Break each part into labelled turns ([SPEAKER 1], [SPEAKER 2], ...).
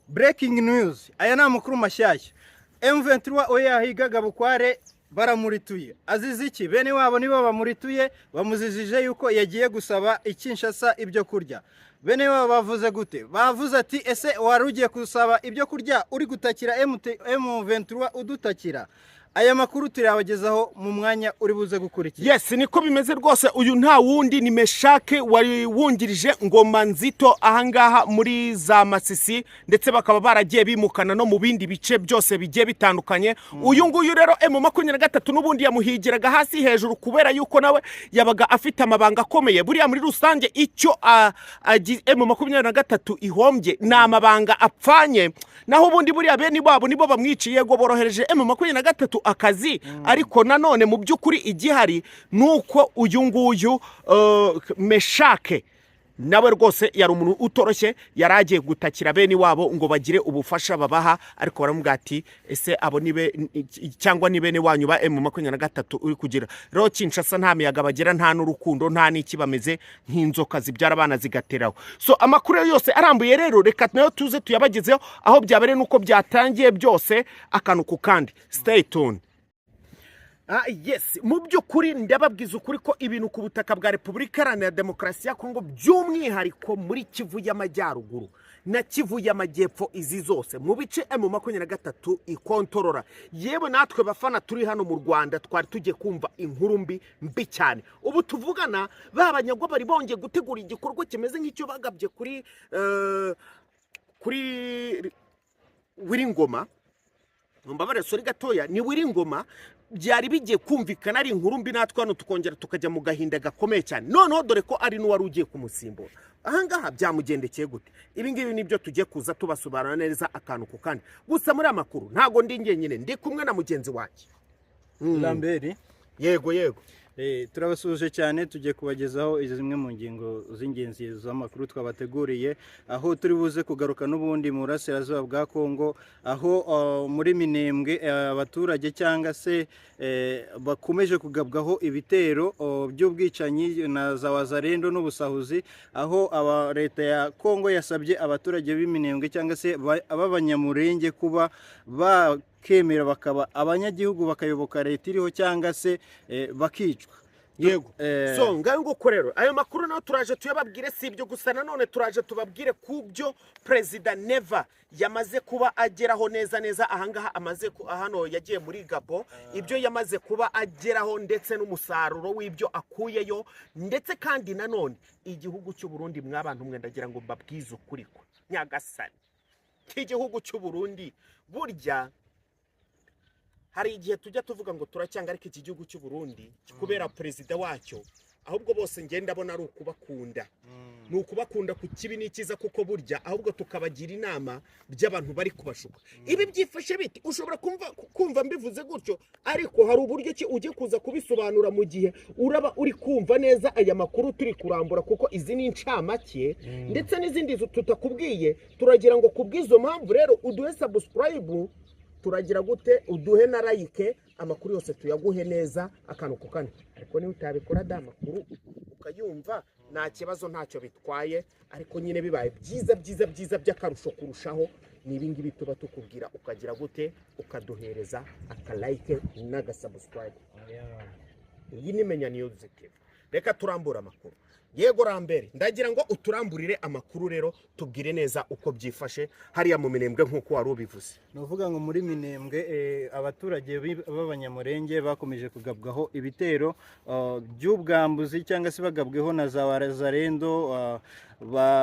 [SPEAKER 1] Breaking news, aya ni amakuru mashyashya. M23 oya yahigaga Bukware baramurituye. Azize iki? Bene wabo nibo bamurituye, bamuzizije yuko yagiye gusaba ikinshasa ibyo kurya. Bene wabo bavuze gute? Bavuze ati ese wari ugiye gusaba ibyo kurya uri gutakira M23 udutakira. Aya makuru turabagezaho mu mwanya uri buze gukurikira.
[SPEAKER 2] Yes, niko bimeze rwose. Uyu nta wundi ni Meshake wari wungirije Ngoma Nzito ahangaha muri za Masisi, ndetse bakaba baragiye bimukana no mu bindi bice byose bigiye bitandukanye. Uyu nguyu rero M23 n'ubundi yamuhigiraga hasi hejuru kubera yuko nawe yabaga afite amabanga akomeye. Buriya muri rusange icyo M23 ihombye na amabanga apfanye, naho ubundi buriya bene babo nibo bamwiciye go borohereje M23 akazi. Ariko nanone mu by'ukuri igihari nuko uyu nguyu Meshake nawe rwose yari umuntu utoroshye, yaragiye gutakira bene wabo ngo bagire ubufasha babaha, ariko baramubwira ati ese abo nibe cyangwa ni bene wanyu ba M23 uri kugira. Rero Kinshasa nta miyaga bagira, nta n'urukundo, nta n'iki, bameze nk'inzoka zibyara abana zigateraho. So amakuru yose arambuye rero reka nayo tuze tuyabagezeho aho byabere nuko byatangiye byose akantu ku kandi. Stay tuned. Yes, mu by'ukuri ndababwiza ukuri ko ibintu ku butaka bwa Repubulika Iharanira Demokarasi ya Kongo by'umwihariko muri Kivu y'Amajyaruguru na Kivu y'Amajyepfo, izi zose mu bice M23 ikontorora. Yewe natwe bafana turi hano mu Rwanda twari tugiye kumva inkuru mbi cyane. Ubu tuvugana babanyagwa bari bongeye gutegura igikorwa kimeze nk'icyo bagabye kuri Wiringoma. Mbabare sori gatoya, ni Wiringoma byari bigiye kumvikana ari inkuru mbi, natwe hano tukongera tukajya mu gahinda gakomeye cyane. Noneho dore ko ari n'uwari ugiye kumusimbura. Ahangaha byamugendekeye gute? Ibi ngibi nibyo tugiye kuza tubasobanura neza akantu ku kandi. Gusa muri amakuru ntago ndi njyenyine, ndi kumwe na mugenzi wacu
[SPEAKER 1] Lambert.
[SPEAKER 2] Yego.
[SPEAKER 1] Turabasuje cyane, tugiye kubagezaho zimwe mu ngingo z'ingenzi z'amakuru twabateguriye, aho turi buze kugaruka n'ubundi mu burasirazuba bwa Kongo, aho muri Minembwe abaturage cyangwa se bakomeje kugabwaho ibitero by'ubwicanyi na za wazarendo n'ubusahuzi, aho leta ya Kongo yasabye abaturage b'Iminembwe cyangwa se ab'abanyamurenge kuba bakemera bakaba abanyagihugu bakayoboka leta iriho cyangwa se bakicwa.
[SPEAKER 2] Yego. So ngaho nguko rero ayo makuru naho turaje tuyababwire, si ibyo gusa, nanone turaje tubabwire kubyo President Neva yamaze kuba ageraho neza ahangaha, amaze hano yagiye muri Gabo, ibyo yamaze kuba ageraho ndetse n'umusaruro w'ibyo akuyeyo, ndetse kandi nanone igihugu cy'u Burundi mwabantu mwe ndagira ngo mbabwize ukuri ko Nyagasani igihugu cy'u Burundi burya hari igihe tujya tuvuga ngo turacyanga, ariko iki gihugu cy'u Burundi kubera perezida wacyo ahubwo bose ngenda abona ari ukubakunda. Ni ukubakunda ku kibi n'ikiza, kuko burya ahubwo tukabagira inama by'abantu bari kubashuka. Ibi byifashe biti ushobora kumva mbivuze gutyo, ariko hari uburyo ki ujye kuza kubisobanura mu gihe uraba uri kumva neza aya makuru turi kurambura, kuko izi ni incamake ndetse n'izindi tutakubwiye. Turagira ngo kubwizo mpamvu rero uduhe subscribe, turagira gute uduhe na like, amakuru yose tuyaguhe neza akantu ku kandi. Ariko niba utabikora da makuru ukayumva nta kibazo, ntacyo bitwaye, ariko nyine bibaye byiza by'akarusho kurushaho ni ibi ngibi tuba tukubwira, ukagira gute ukaduhereza aka like n'aga subscribe. Iyi ni Menya News TV. Reka turambura amakuru. Yego Lambert, ndagira ngo uturamburire amakuru rero, tubwire neza uko byifashe hariya mu Minembwe nk'uko wari ubivuze.
[SPEAKER 1] Nuvuga ngo muri Minembwe abaturage b'abanyamurenge bakomeje kugabwaho ibitero by'ubwambuzi cyangwa se bagabweho na za wazarendo,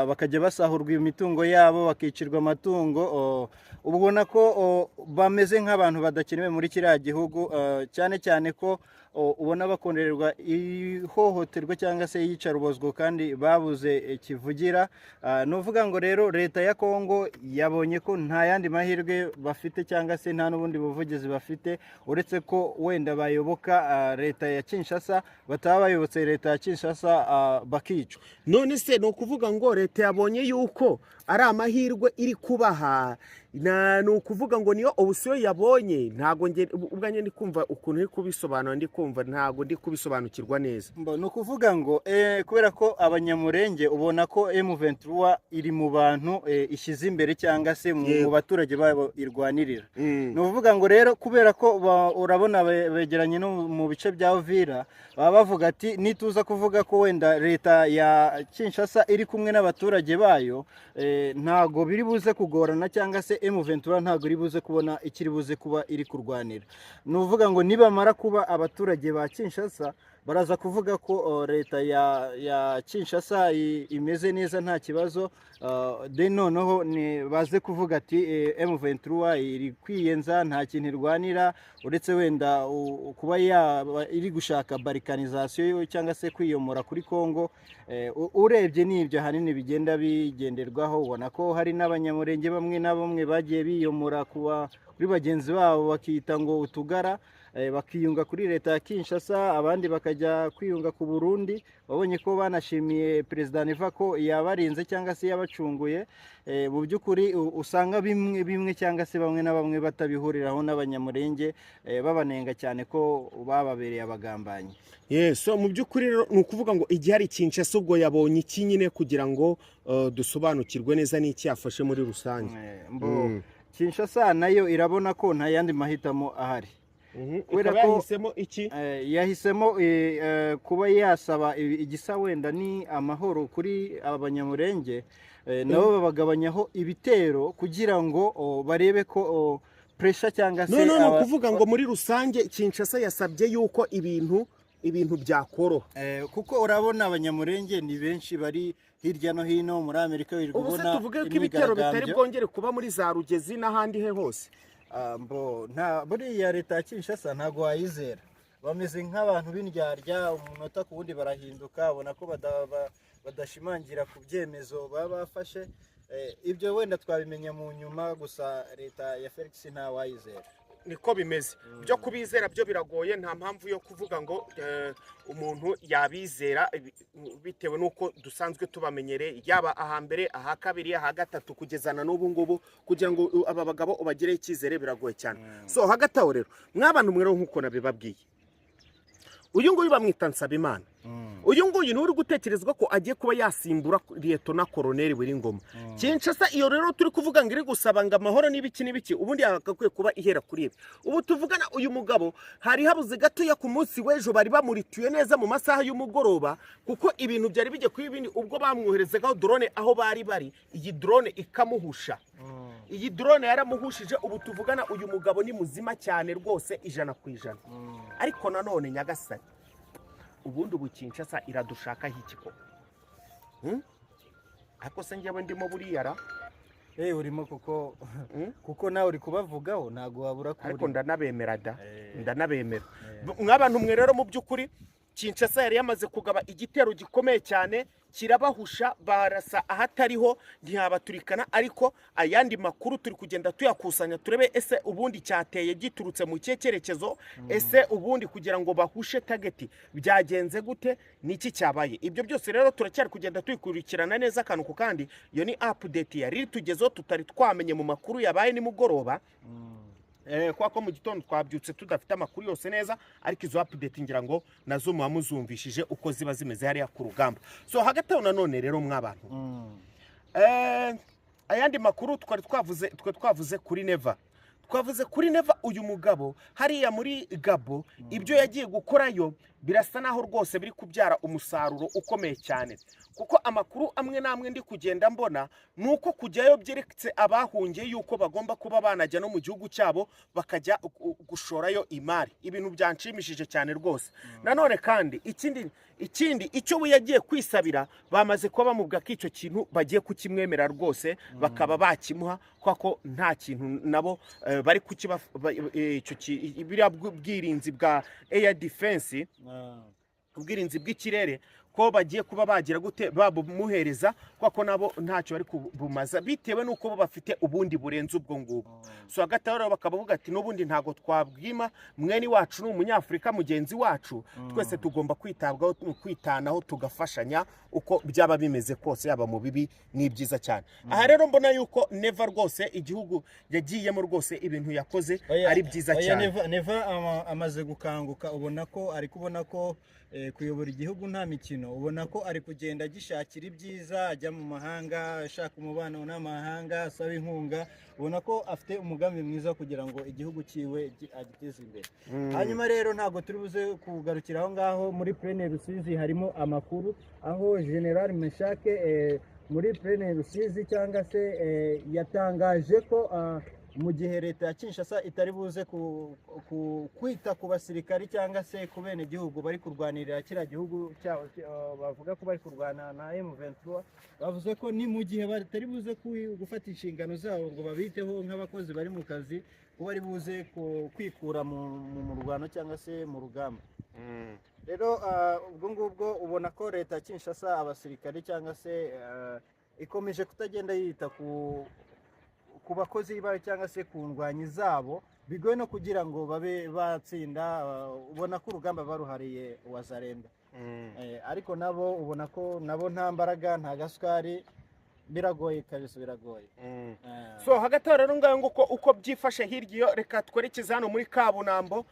[SPEAKER 1] bakajya basahurwa imitungo yabo, bakicirwa amatungo. Ubona ko bameze nk'abantu badakenewe muri kiriya gihugu, cyane ko ubona bakondererwa ihohoterwa cyangwa se yicarubozwa kandi babuze kivugira. Nuvuga ngo rero leta ya Kongo yabonye ko nta yandi mahirwe bafite cyangwa se nta n'ubundi buvugizi bafite, uretse ko wenda bayoboka leta ya Kinshasa, bataba bayobotse leta ya Kinshasa bakicwa.
[SPEAKER 2] None se no kuvuga ngo leta yabonye yuko ari amahirwe iri kubaha ni ukuvuga ngo niyo obusiyo yabonye ntabwo ubwanjye ndi kumva ukuntu uri kubisobanura ndi kumva ntabwo ndi kubisobanukirwa neza.
[SPEAKER 1] ni ukuvuga ngo kubera ko abanyamurenge ubona ko M23 iri mu bantu ishyize imbere cyangwa se mu baturage babo irwanirira. Ni ukuvuga ngo rero kubera ko urabona begeranye no mu bice bya Uvira baba bavuga ati nituza kuvuga ko wenda leta ya Kinshasa iri kumwe n'abaturage bayo ntago biri buze kugorana cyangwa se M23 ntago iri buze kubona ikiri buze kuba iri kurwanira. Ni ukuvuga ngo nibamara kuba abaturage ba Kinshasa baraza kuvuga ko leta ya Kinshasa imeze neza nta kibazo, noneho baze kuvuga ati M23 iri kwiyenza nta kintu irwanira uretse wenda kuba iri gushaka balkanization cyangwa se kwiyomora kuri Kongo. Urebye n'ibyo hanini bigenda bigenderwaho, ubona ko hari n'abanyamurenge bamwe na bamwe bagiye biyomora kuri bagenzi babo bakita ngo utugara, bakiyunga kuri leta ya Kinshasa, abandi bakajya kwiyunga ku Burundi. Babonye ko banashimiye Perezida Neva ko yabarinze cyangwa se yabacunguye. Mu by'ukuri usanga bimwe cyangwa se bamwe na bamwe batabihuriraho n'abanyamurenge, babanenga cyane ko bababereye abagambanyi.
[SPEAKER 2] So mu by'ukuri rero ni ukuvuga ngo igihe hari Kinshasa ubwo yabonye iki nyine kugira ngo dusobanukirwe neza n'iki yafashe muri rusange.
[SPEAKER 1] Kinshasa nayo irabona ko nta yandi mahitamo ahari.
[SPEAKER 2] Yahisemo iki?
[SPEAKER 1] Yahisemo kuba yasaba igisa wenda ni amahoro kuri abanyamurenge, nabo babagabanyaho ibitero kugira ngo barebe ko pressure cyangwa se
[SPEAKER 2] ni ukuvuga ngo muri rusange Kinshasa yasabye yuko ibintu byakoroha,
[SPEAKER 1] kuko urabona abanyamurenge ni benshi bari hirya no hino muri Amerika
[SPEAKER 2] ubona tuvuge ko ibitero bitari bwongere kuba muri za Rugezi n'ahandi he hose.
[SPEAKER 1] Buriya leta ya Kinshasa ntabwo wayizera, bameze nk'abantu b'indyarya, umunota ku wundi barahinduka, ubona ko badashimangira ku byemezo baba bafashe. Ibyo wenda twabimenya mu nyuma, gusa leta ya Felix nta wayizera.
[SPEAKER 2] Niko bimeze, byo kubizera byo biragoye, nta mpamvu yo kuvuga ngo umuntu yabizera bitewe nuko dusanzwe tubamenyereye, yaba ahambere aha kabiri aha gatatu kugezana n'ubu ngubu, kugira ngo aba bagabo ubagireho icyizere biragoye cyane. So hagati aho rero mw'abantu mwe nk'uko nabibabwiye, uyu nguyu bamwita Nsabimana. Uyu nguyu ni uri gutekerezwa ko agiye kuba yasimbura Liyetona Koloneli Wiringoma. Kinshasa iyo rero turi kuvuga ngo iri gusaba ngo amahoro n'ibiki ubundi yakakwiye kuba ihera kuri ibi. Ubu tuvugana uyu mugabo hari habuze gatoya ku munsi w'ejo bari bamurituye neza mu masaha y'umugoroba, kuko ibintu byari bijye ku ibindi ubwo bamwoherezagaho drone aho bari iyi drone ikamuhusha. Iyi drone yaramuhushije. Ubu tuvugana uyu mugabo ni muzima cyane rwose 100%. Ariko nanone Nyagasani, ubundi ubu Kinshasa iradushaka hikiko. Ako se njyewe ndimo buriyara
[SPEAKER 1] urimo kuko nawe uri kubavugaho ntago wabura kuri.
[SPEAKER 2] Ariko ndanabemera ndanabemera. Mw'abantu mwe rero mu by'ukuri Kinshasa yari yamaze kugaba igitero gikomeye cyane, kirabahusha, barasa ahatariho ntihabaturikana. Ariko ayandi makuru turi kugenda tuyakusanya turebe ese ubundi cyateye giturutse mu cyerekezo, ese ubundi kugira ngo bahushe target byagenze gute, niki cyabaye. Ibyo byose rero turacyari kugenda tuyikurikirana neza akantu ku kandi. Iyo ni update yari tugezeho tutari twamenye mu makuru yabaye ni mugoroba. Kwa ko mu gitondo twabyutse tudafite amakuru yose neza, ariko izo update ngira ngo nazo muzumvishije uko ziba zimeze hariya ku rugamba. So hagati aho nanone rero mw'abantu, ayandi makuru twavuze kuri Neva. Twavuze kuri Neva, uyu mugabo hariya muri Gabo, ibyo yagiye gukorayo birasa naho rwose biri kubyara umusaruro ukomeye cyane, kuko amakuru amwe namwe ndi kugenda mbona nuko kujyayo byereketse abahungiye yuko bagomba kuba banajya no mu gihugu cyabo bakajya gushorayo imari. Ibintu byanshimishije cyane rwose. Nanone kandi ikindi icyo we yagiye kwisabira, bamaze kuba bamubwa ko icyo kintu bagiye kukimwemera rwose, bakaba bakimuha, kwako nta kintu nabo bari kukiba biriya bwirinzi bwa air defense, ubwirinzi bw'ikirere, ko bagiye kuba bagira gute babumuhereza kuko nabo ntacyo bari kubumaza bitewe nuko bo bafite ubundi burenze ubwo ngubwo. So hagati aho bakavuga ati n'ubundi ntago twabwima mwene wacu ni umunyafurika mugenzi wacu, twese tugomba kwitabwaho kwitanaho tugafashanya uko byaba bimeze kose, yaba mu bibi ni byiza cyane. Aha rero mbona yuko Neva rwose igihugu yagiyemo rwose ibintu yakoze ari byiza cyane.
[SPEAKER 1] Neva amaze gukanguka, ubona ko ari kubona ko kuyobora igihugu nta mikino, ubona ko ari kugenda agishakira ibyiza, ajya mu mahanga ashaka umubano n'amahanga, asaba inkunga, ubona ko afite umugambi mwiza kugira ngo igihugu cyiwe agiteze imbere. Hanyuma rero ntabwo turi buze kugarukira aho ngaho. Muri Plaine Rusizi harimo amakuru aho General Meshake muri Plaine Rusizi cyangwa se yatangaje ko mu gihe leta ya Kinshasa itari buze kwita ku basirikari cyangwa se ku bene gihugu bari kurwanirira kiriya gihugu cyabo, bavuga ko bari kurwana na M23, bavuze ko ni mu gihe batari buze gufata inshingano zabo ngo babiteho nk'abakozi bari mu kazi, ko bari buze kwikura mu rwano cyangwa se mu rugamba. Rero ubwo ngubwo ubona ko leta ya Kinshasa abasirikari cyangwa se ikomeje kutagenda yita ku bakozi bayo cyangwa se ku ndwanyi zabo, bigoye no kugira ngo babe batsinda. Ubona ko urugamba baruhariye Wazalendo, ariko nabo ubona ko nabo nta mbaraga nta gasukari, biragoye kabisa, biragoye.
[SPEAKER 2] So hagati rero ngaho uko byifashe hirya iyo, reka twerekeze hano muri Kabunambo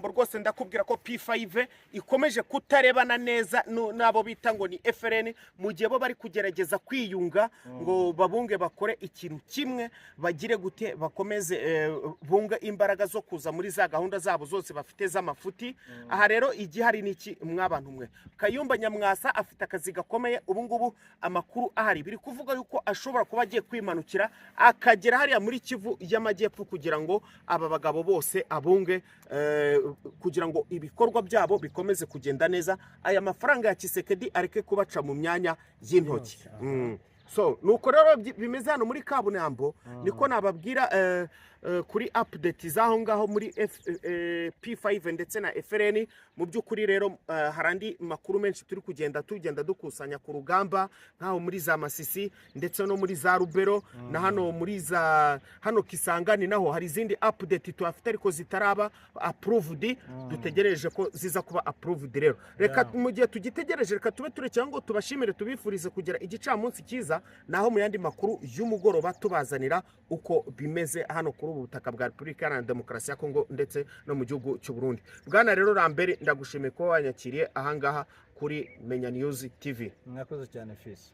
[SPEAKER 2] rwose ndakubwira ko P5 ikomeje kutarebana neza nabo bita ngo ni FRN, mu gihe bo bari kugerageza kwiyunga ngo babunge bakore ikintu kimwe, bagire gute bakomeze bunga imbaraga zo kuza muri za gahunda zabo zose bafite z'amafuti. Aha rero igihari niki mwabantu mwe, Kayumba Nyamwasa afite akazi gakomeye ubu ngubu. Amakuru ahari biri kuvuga yuko ashobora kuba agiye kwimanukira akagera hariya muri Kivu y'Amajyepfo kugira ngo aba bagabo bose abunge, kugira ngo ibikorwa byabo bikomeze kugenda neza, aya mafaranga ya Tshisekedi areke kubaca mu myanya y'intoki. So nuko rero bimeze hano muri Kabunambo, niko nababwira kuri update zaho ngaho muri P5 ndetse na FRN. Mu by'ukuri rero harandi makuru menshi turi tugenda dukusanya ku rugamba, nkaho muri za Masisi ndetse no muri za Rubero na hano muri za hano Kisangani naho hari izindi update tuafite ariko zitaraba approved, dutegereje ko ziza kuba approved. Rero reka mu gihe tugitegereje, reka tube turekeye ngo tubashimire, tubifurize kugira igicamunsi cyiza, naho mu yandi makuru y'umugoroba tubazanira uko bimeze hano kuri ubu butaka bwa Repubulika Iharanira Demokarasi ya Kongo ndetse no mu gihugu cy'u Burundi. Bwana rero Lambert, ndagushimiye ko wanyakiriye ahangaha kuri Menya News TV.
[SPEAKER 1] Mwakoze cyane Fils.